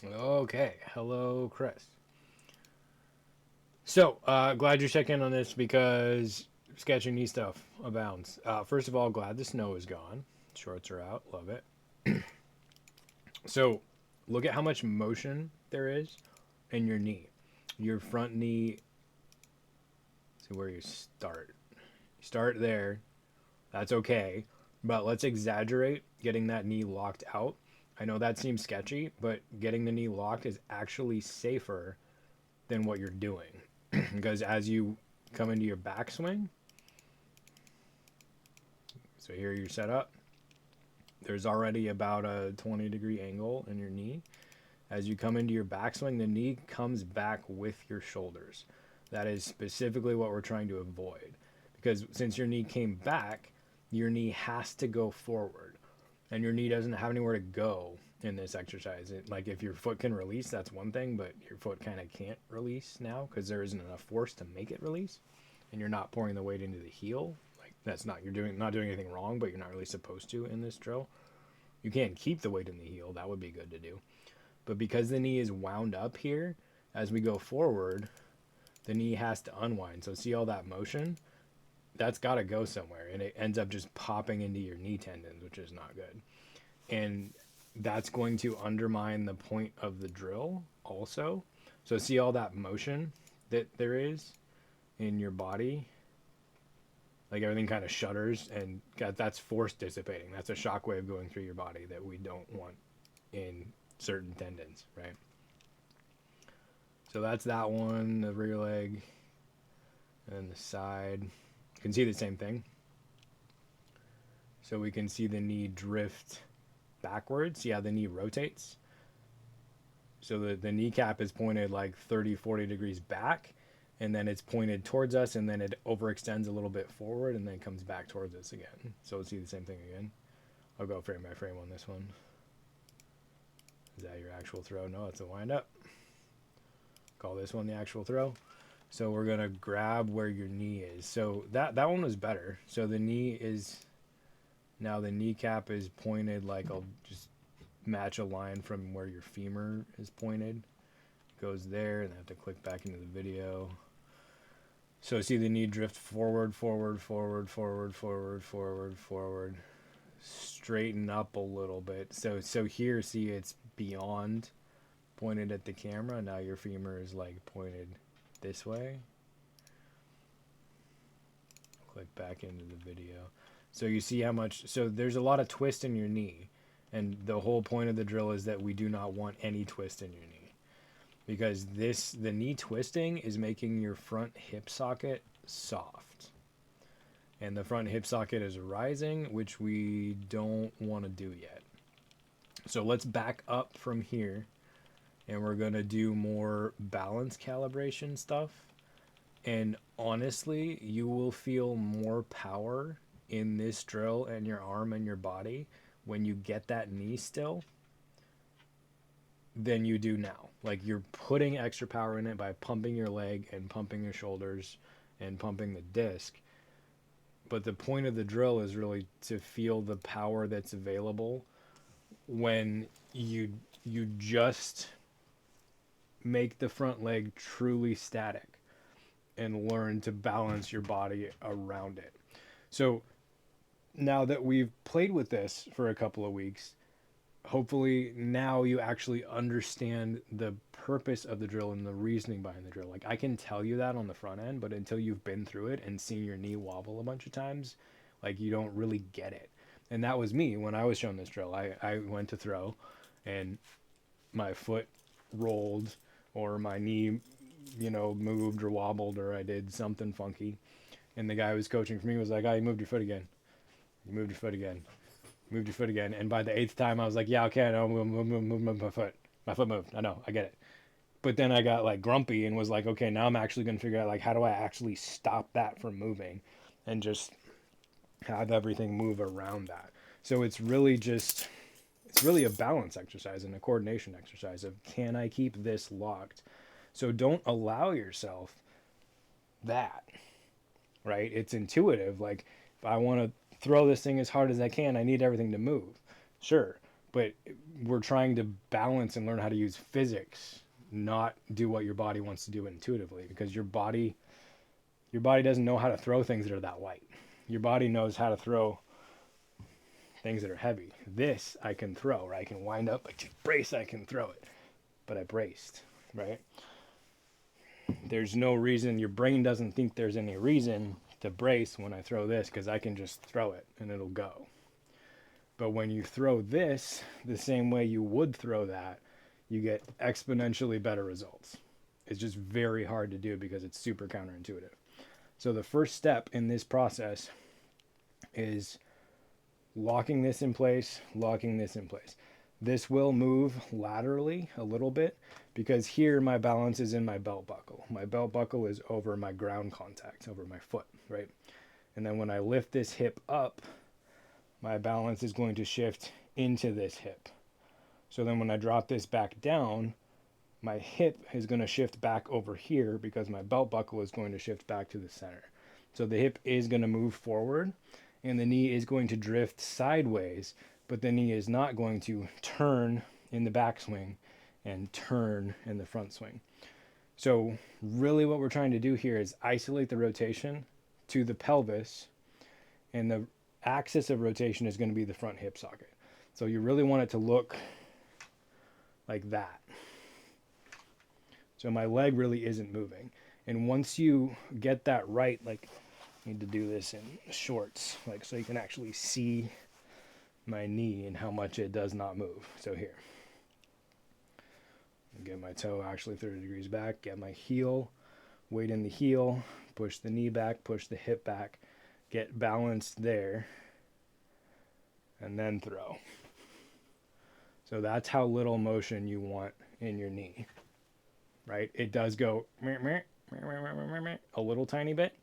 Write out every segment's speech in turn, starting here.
Okay, hello, Chris. So, glad you're checking in on this because sketching knee stuff abounds. First of all, glad the snow is gone. Shorts are out, love it. So, look at how much motion there is in your knee. Your front knee, see where you start. Start there, that's okay, but let's exaggerate getting that knee locked out. I know that seems sketchy, but getting the knee locked is actually safer than what you're doing. Because as you come into your backswing, so here you're set up, there's already about a 20-degree angle in your knee. As you come into your backswing, the knee comes back with your shoulders. That is specifically what we're trying to avoid. Because since your knee came back, your knee has to go forward. And your knee doesn't have anywhere to go in this exercise. Like if your foot can release, that's one thing, but your foot kind of can't release now because there isn't enough force to make it release. And you're not pouring the weight into the heel. Like that's not, you're not doing anything wrong, but you're not really supposed to in this drill. You can keep the weight in the heel. That would be good to do. But because the knee is wound up here, as we go forward, the knee has to unwind. So see all that motion? That's got to go somewhere. And it ends up just popping into your knee tendons, which is not good. And that's going to undermine the point of the drill also. So see all that motion that there is in your body? Like everything kind of shudders, and that's force dissipating. That's a shock wave going through your body that we don't want in certain tendons, right? So that's that one, the rear leg, and the side. You can see the same thing. So we can see the knee drift backwards. See how the knee rotates? So the kneecap is pointed like 30, 40 degrees back, and then it's pointed towards us, and then it overextends a little bit forward, and then comes back towards us again. So we'll see the same thing again. I'll go frame by frame on this one. Is that your actual throw? No, it's a wind up. Call this one the actual throw. So we're gonna grab where your knee is. So that one was better. So the knee is, now the kneecap is pointed, like I'll just match a line from where your femur is pointed. Goes there, and I have to click back into the video. So see the knee drift forward, forward, forward, forward, forward, forward, forward. Straighten up a little bit. So here, see it's beyond pointed at the camera. Now your femur is like pointed this way. Click back into the video. So you see how much, so there's a lot of twist in your knee. And the whole point of the drill is that we do not want any twist in your knee. Because the knee twisting is making your front hip socket soft. And the front hip socket is rising, which we don't want to do yet. So let's back up from here, and we're going to do more balance calibration stuff. And honestly, you will feel more power in this drill and your arm and your body when you get that knee still than you do now. Like you're putting extra power in it by pumping your leg and pumping your shoulders and pumping the disc. But the point of the drill is really to feel the power that's available when you just make the front leg truly static and learn to balance your body around it. So now that we've played with this for a couple of weeks, hopefully now you actually understand the purpose of the drill and the reasoning behind the drill. Like I can tell you that on the front end, but until you've been through it and seen your knee wobble a bunch of times, like you don't really get it. And that was me when I was shown this drill. I went to throw and my foot rolled, or my knee, moved or wobbled, or I did something funky. And the guy who was coaching for me was like, "Oh, you moved your foot again. You moved your foot again. Moved your foot again." And by the eighth time, I was like, "Yeah, okay, I know, move my foot. My foot moved. I know, I get it." But then I got like grumpy and was like, "Okay, now I'm actually gonna figure out like how do I actually stop that from moving, and just have everything move around that." So it's really a balance exercise and a coordination exercise of, can I keep this locked? So don't allow yourself that, right? It's intuitive. Like if I want to throw this thing as hard as I can, I need everything to move. Sure. But we're trying to balance and learn how to use physics, not do what your body wants to do intuitively, because your body doesn't know how to throw things that are that light. Your body knows how to throw things that are heavy. This I can throw, right? I can wind up, I can brace, I can throw it. But I braced, right? There's no reason, your brain doesn't think there's any reason to brace when I throw this, because I can just throw it and it'll go. But when you throw this the same way you would throw that, you get exponentially better results. It's just very hard to do because it's super counterintuitive. So the first step in this process is locking this in place, locking this in place. This will move laterally a little bit because here my balance is in my belt buckle. My belt buckle is over my ground contact, over my foot, right? And then when I lift this hip up, my balance is going to shift into this hip. So then when I drop this back down, my hip is going to shift back over here because my belt buckle is going to shift back to the center. So the hip is going to move forward and the knee is going to drift sideways, but the knee is not going to turn in the backswing and turn in the front swing. So really what we're trying to do here is isolate the rotation to the pelvis, and the axis of rotation is going to be the front hip socket. So you really want it to look like that. So my leg really isn't moving. And once you get that right, like I need to do this in shorts, like so you can actually see my knee and how much it does not move. So here, get my toe actually 30 degrees back, get my heel, weight in the heel, push the knee back, push the hip back, get balanced there, and then throw. So that's how little motion you want in your knee, right? It does go a little tiny bit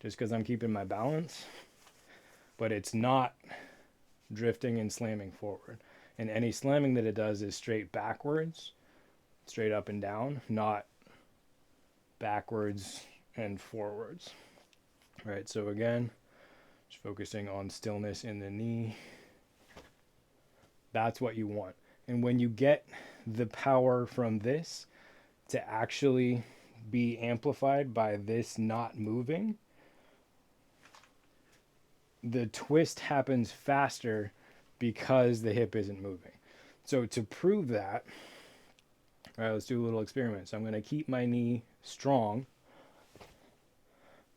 just because I'm keeping my balance, but it's not drifting and slamming forward. And any slamming that it does is straight backwards, straight up and down, not backwards and forwards. All right, so again, just focusing on stillness in the knee. That's what you want. And when you get the power from this to actually be amplified by this not moving, the twist happens faster because the hip isn't moving. So to prove that, all right, let's do a little experiment. So I'm going to keep my knee strong,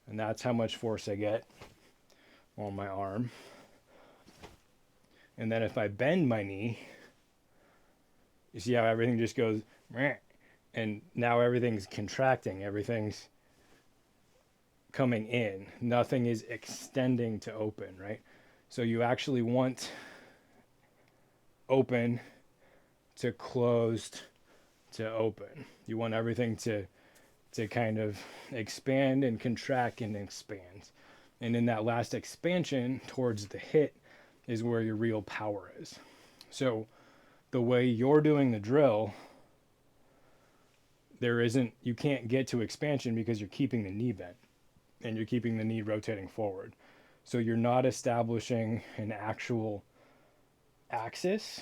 and that's how much force I get on my arm. And then if I bend my knee, you see how everything just goes, and now everything's contracting, everything's coming in, nothing is extending to open, right? So you actually want open to closed to open. You want everything to kind of expand and contract and expand. And in that last expansion towards the hit is where your real power is. So the way you're doing the drill, you can't get to expansion because you're keeping the knee bent and you're keeping the knee rotating forward. So you're not establishing an actual axis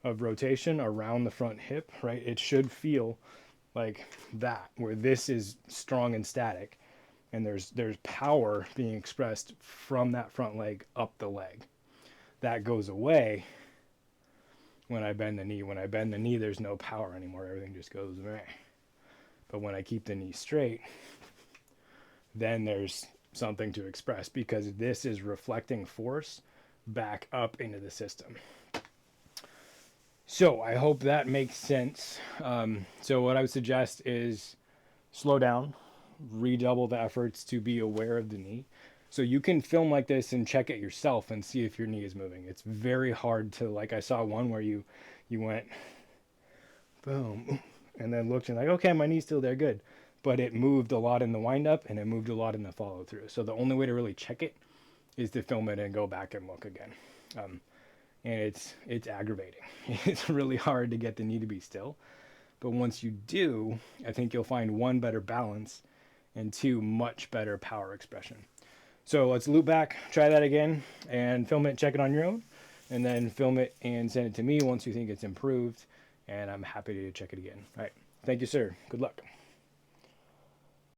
of rotation around the front hip, right? It should feel like that, where this is strong and static, and there's power being expressed from that front leg up the leg. That goes away when I bend the knee. When I bend the knee, there's no power anymore. Everything just goes meh. But when I keep the knee straight, then there's something to express because this is reflecting force back up into the system. So I hope that makes sense. So what I would suggest is slow down, redouble the efforts to be aware of the knee. So you can film like this and check it yourself and see if your knee is moving. It's very hard to, like I saw one where you went boom and then looked and like, okay, my knee's still there, good. But it moved a lot in the wind up and it moved a lot in the follow through. So the only way to really check it is to film it and go back and look again. And it's aggravating. It's really hard to get the knee to be still. But once you do, I think you'll find one, better balance, and two, much better power expression. So let's loop back, try that again, and film it, check it on your own. and then film it and send it to me once you think it's improved, and I'm happy to check it again. All right. Thank you, sir. Good luck.